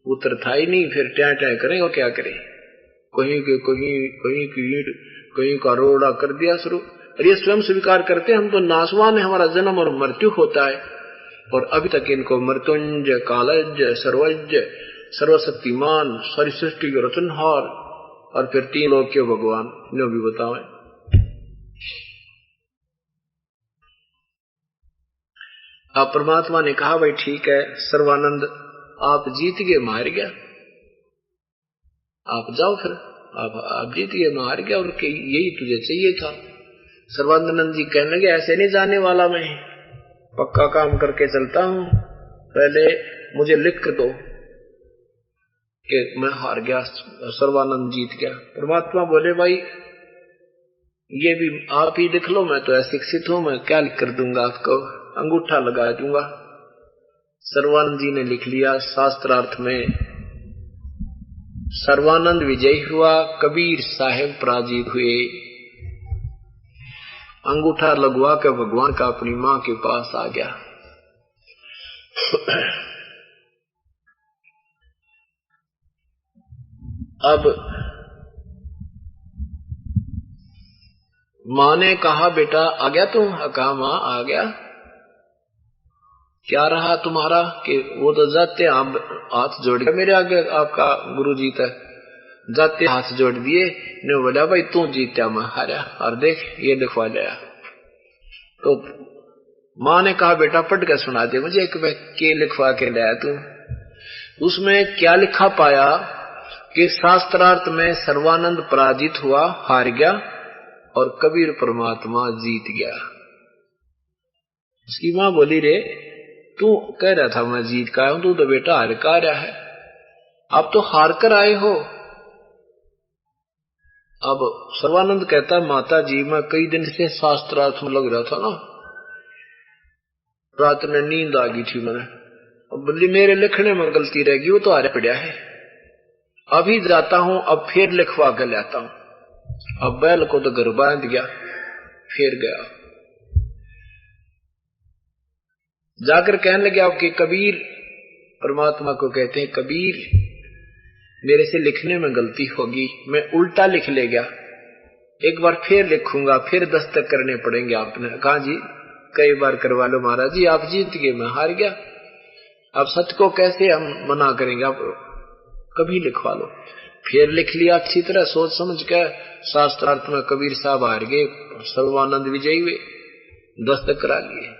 उत्तर था ही नहीं, फिर ट्या ट्या करें और क्या करें, कहीं का रोड़ा कर दिया शुरू, और ये स्वयं स्वीकार करते हम तो नासवान है, हमारा जन्म और मृत्यु होता है, और अभी तक इनको मृत्युंजय, कालज्य, सर्वज्ञ, सर्वशक्तिमान, सारी सृष्टि के रचनहार और फिर 3 लोक के भगवान ने भी बताओ। अब परमात्मा ने कहा भाई ठीक है सर्वानंद, आप जीत गए, मार गया, आप जाओ फिर, आप जीत गए, मार गया, और यही तुझे चाहिए था। सर्वानंद जी कहने लगे ऐसे नहीं जाने वाला, मैं पक्का काम करके चलता हूं, पहले मुझे लिख दो कि मैं हार गया, सर्वानंद जीत गया। परमात्मा बोले भाई ये भी आप ही लिख लो, मैं तो अशिक्षित हूं, मैं क्या लिख कर दूंगा आपको, अंगूठा लगा दूंगा। सर्वानंद जी ने लिख लिया। शास्त्रार्थ में सर्वानंद विजयी हुआ, कबीर साहेब पराजित हुए। अंगूठा लगवा कर भगवान का अपनी मां के पास आ गया। अब मां ने कहा बेटा आ गया तू? कहा मां आ गया। क्या रहा तुम्हारा? कि वो तो जाते आप हाथ जोड़ के मेरे आगे, आपका गुरु जी तक जाते हाथ जोड़ दिए ने बोला भाई तू जीत्या मैं हारा, और देख ये लिखवा लिया। तो मां ने कहा बेटा पढ़ के सुना दे मुझे, एक के लिखवा के लाया तू। उसमें क्या लिखा पाया कि शास्त्रार्थ में सर्वानंद पराजित हुआ, हार गया, और कबीर परमात्मा जीत गया। उसकी मां बोली रे तू कह रहा था मैं जीत का आया हूं, तू तो बेटा हार का रहा है, अब तो हार कर आए हो। अब सर्वानंद कहता माता जी मैं कई दिन से शास्त्रार्थ में लग रहा था ना, रात में नींद आ गई थी मैंने, अब बोली मेरे लिखने में गलती रहेगी, वो तो हारे पड़ा है, अभी जाता हूं, अब फिर लिखवा कर लाता हूं। अब बैल को तो घर बांध गया, फिर गया, जाकर कहने लगे आपके कबीर, परमात्मा को कहते हैं कबीर मेरे से लिखने में गलती होगी, मैं उल्टा लिख ले गया, एक बार फिर लिखूंगा, फिर दस्तक करने पड़ेंगे। आपने कहा जी कई बार करवा लो महाराज जी, आप जीत गए मैं हार गया, अब सत्य को कैसे हम मना करेंगे, आप कभी लिखवा लो। फिर लिख लिया अच्छी तरह सोच समझ कर, शास्त्रार्थ में कबीर साहब हार गए, सर्वानंद विजयी हुए, दस्तक करा लिए।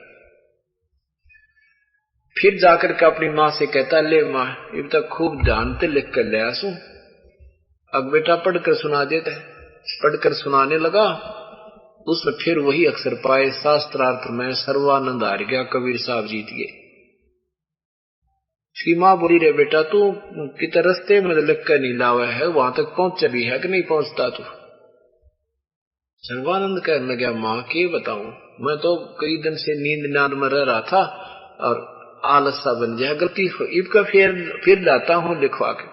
फिर जाकर के अपनी मां से कहता ले मां अब तक खूब ध्यान से लिख कर ले आसू, अब बेटा पढ़कर सुना देता है। पढ़कर सुनाने लगा, उसमें फिर वही अक्षर पाए, शास्त्रार्थ में सर्वानंद हार गया, कबीर साहब जीत गए। उसकी मां बोली रे बेटा तू कितने रस्ते में लिख कर नहीं लावा है, वहां तक पहुंचा भी है कि नहीं पहुंचता तू? सर्वानंद कहने लगा मां के बताऊं, मैं तो कई दिन से नींद नाद में रह रहा था और आलस सा बन जाए, गलती हो इबका फिर लाता हूं लिखवा के।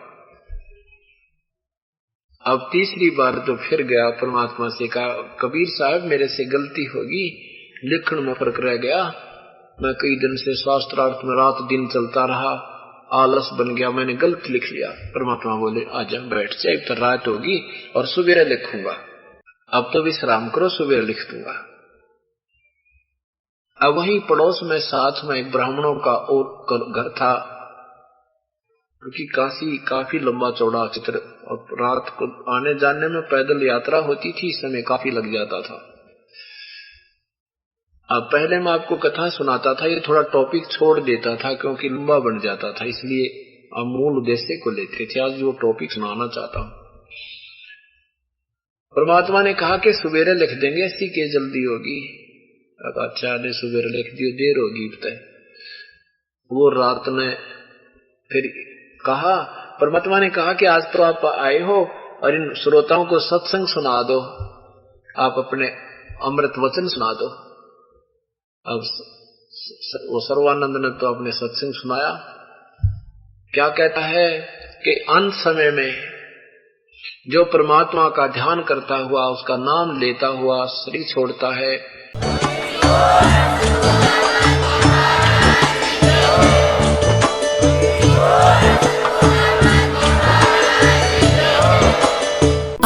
अब तीसरी बार तो फिर गया, परमात्मा से कहा कबीर साहब मेरे से गलती होगी, लिखण में फर्क रह गया, मैं कई दिन से शास्त्रार्थ में रात दिन चलता रहा, आलस बन गया, मैंने गलत लिख लिया। परमात्मा बोले आजा बैठ जाए, तो रात होगी और सुबह लिखूंगा, अब तो विश्राम करो, सुबह लिख दूंगा। अब वहीं पड़ोस में साथ में एक ब्राह्मणों का और घर था, क्योंकि काफी लंबा चौड़ा चित्र, और रात को आने जाने में पैदल यात्रा होती थी, समय काफी लग जाता था। अब पहले मैं आपको कथा सुनाता था, ये थोड़ा टॉपिक छोड़ देता था क्योंकि लंबा बन जाता था, इसलिए अब मूल उद्देश्य को लेते थे। आज जो टॉपिक सुनाना चाहता हूं, परमात्मा ने कहा कि सवेरे लिख देंगे, ऐसी के जल्दी होगी। अच्छा ने सवेरे लिख दियो, देर होगी बताए। वो रात ने फिर कहा, परमात्मा ने कहा कि आज तो आप आए हो और इन श्रोताओं को सत्संग सुना दो, आप अपने अमृत वचन सुना दो। अब वो सर्वानंद ने तो अपने सत्संग सुनाया। क्या कहता है कि अंत समय में जो परमात्मा का ध्यान करता हुआ, उसका नाम लेता हुआ शरीर छोड़ता है,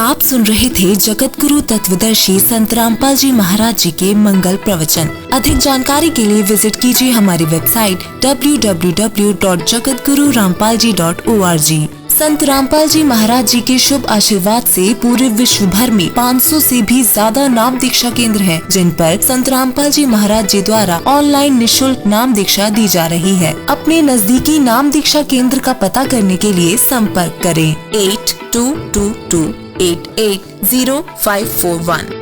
आप सुन रहे थे जगत गुरु तत्वदर्शी संत रामपाल जी महाराज जी के मंगल प्रवचन। अधिक जानकारी के लिए विजिट कीजिए हमारी वेबसाइट www.jagatgururampalji.org। संत रामपाल जी महाराज जी के शुभ आशीर्वाद से पूरे विश्व भर में 500 से भी ज्यादा नाम दीक्षा केंद्र हैं, जिन पर संत रामपाल जी महाराज जी द्वारा ऑनलाइन निशुल्क नाम दीक्षा दी जा रही है। अपने नजदीकी नाम दीक्षा केंद्र का पता करने के लिए संपर्क करें 8222880541।